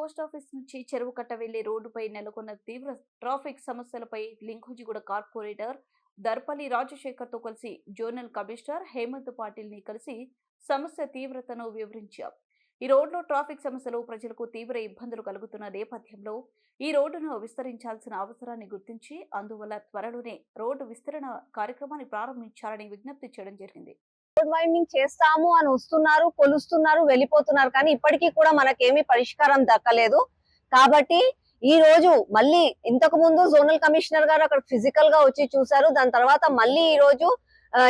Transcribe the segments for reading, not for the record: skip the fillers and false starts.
Post office నుంచి చెరువు కట్ట వెళ్లే రోడ్డుపై నెలకొన్న తీవ్ర ట్రాఫిక్ సమస్యలపై లింగోజిగూడ కార్పొరేటర్ దర్పల్లి రాజశేఖర్ తో కలిసి జోనల్ కమిషనర్ హేమంత్ పాటిల్ ని కలిసి సమస్య తీవ్రతను వివరించారు. ఈ రోడ్లో ట్రాఫిక్ సమస్యలు ప్రజలకు తీవ్ర ఇబ్బందులు కలుగుతున్న నేపథ్యంలో ఈ రోడ్డును విస్తరించాల్సిన అవసరాన్ని గుర్తించి అందువల్ల త్వరలోనే రోడ్డు విస్తరణ కార్యక్రమాన్ని ప్రారంభించాలని విజ్ఞప్తి చేయడం జరిగింది. రోడ్ వైండింగ్ చేస్తాము అని వస్తున్నారు, కొలుస్తున్నారు, వెళ్ళిపోతున్నారు. కానీ ఇప్పటికీ కూడా మనకేమీ పరిష్కారం దక్కలేదు. కాబట్టి ఈ రోజు మళ్ళీ ఇంతకు ముందు జోనల్ కమిషనర్ గారు అక్కడ ఫిజికల్ గా వచ్చి చూసారు. దాని తర్వాత మళ్ళీ ఈ రోజు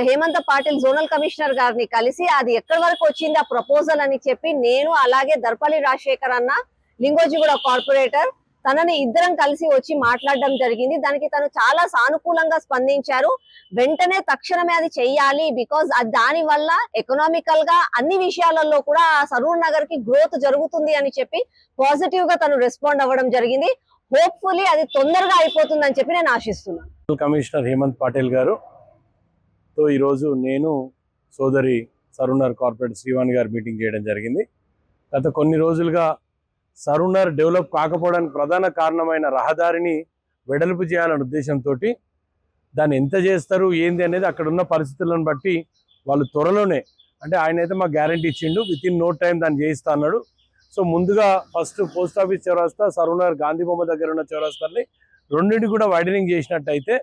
హేమంత్ పాటిల్ జోనల్ కమిషనర్ గారిని కలిసి అది ఎక్కడి వరకు వచ్చింది ఆ ప్రపోజల్ అని చెప్పి నేను అలాగే దర్పల్లి రాజశేఖర్ అన్న లింగోజిగూడ కార్పొరేటర్ తనని ఇద్దరం కలిసి వచ్చి మాట్లాడడం జరిగింది. దానికి తను చాలా సానుకూలంగా స్పందించారు. వెంటనే తక్షణమే అది చెయ్యాలి, బికాజ్ దాని వల్ల ఎకనామికల్ గా అన్ని విషయాలలో కూడా సరూర్ నగర్ కి గ్రోత్ జరుగుతుంది అని చెప్పి పాజిటివ్ గా తను రెస్పాండ్ అవ్వడం జరిగింది. హోప్ఫుల్లీ అది తొందరగా అయిపోతుందని చెప్పి నేను ఆశిస్తున్నాను. కమిషనర్ హేమంత్ పాటిల్ గారు తో ఈరోజు నేను సోదరి సరూర్ నగర్ కార్పొరేటర్ శ్రీవాణి గారు మీటింగ్ చేయడం జరిగింది. గత కొన్ని రోజులుగా సరూర్ నగర్ డెవలప్ కాకపోవడానికి ప్రధాన కారణమైన రహదారిని వెడల్పు చేయాలనే ఉద్దేశంతో దాన్ని ఎంత చేస్తారు ఏంది అనేది అక్కడ ఉన్న పరిస్థితులను బట్టి వాళ్ళు త్వరలోనే, అంటే ఆయన అయితే మాకు గ్యారంటీ ఇచ్చిండు, విత్ ఇన్ నో టైం దాన్ని చేయిస్తా అన్నాడు. సో ముందుగా ఫస్ట్ పోస్ట్ ఆఫీస్ చౌరస్తా, సరూర్ నగర్ గాంధీ బొమ్మ దగ్గర ఉన్న చౌరస్తాని రెండింటి కూడా వైడనింగ్ చేసినట్టయితే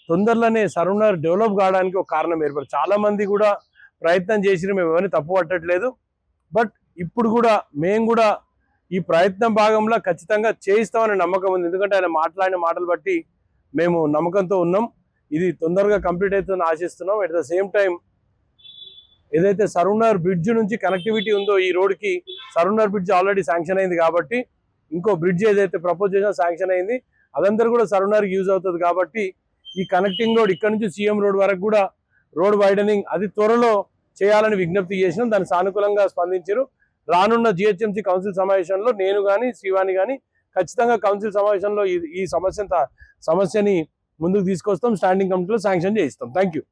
తొందరలోనే సరూర్ నగర్ డెవలప్ కావడానికి ఒక కారణం ఏర్పడు. చాలా మంది కూడా ప్రయత్నం చేసినా మేము ఎవరిని తప్పు పట్టట్లేదు. బట్ ఇప్పుడు కూడా మేము కూడా ఈ ప్రయత్నం భాగంలో ఖచ్చితంగా చేయిస్తామనే నమ్మకం ఉంది. ఎందుకంటే ఆయన మాట్లాడిన మాటలు బట్టి మేము నమ్మకంతో ఉన్నాం. ఇది తొందరగా కంప్లీట్ అవుతుందని ఆశిస్తున్నాం. అట్ ద సేమ్ టైం ఏదైతే సరూర్ నగర్ బ్రిడ్జ్ నుంచి కనెక్టివిటీ ఉందో ఈ రోడ్కి, Saroor Nagar bridge already sanction అయింది కాబట్టి ఇంకో బ్రిడ్జ్ ఏదైతే ప్రపోజ్ చేసినా శాంక్షన్ అయింది, అదంతా కూడా సరూర్ నగర్కి యూజ్ అవుతుంది. కాబట్టి ఈ కనెక్టింగ్ రోడ్ ఇక్కడ నుంచి సీఎం రోడ్ వరకు కూడా రోడ్ వైడనింగ్ అది త్వరలో చేయాలని విజ్ఞప్తి చేసినాం. దాన్ని సానుకూలంగా స్పందించారు. రానున్న జిహెచ్ఎంసీ కౌన్సిల్ సమావేశంలో నేను కానీ శ్రీవాణి కానీ ఖచ్చితంగా కౌన్సిల్ సమావేశంలో ఈ సమస్యని ముందుకు తీసుకొస్తాం. స్టాండింగ్ కమిటీలో శాంక్షన్ చేయిస్తాం. Thank you.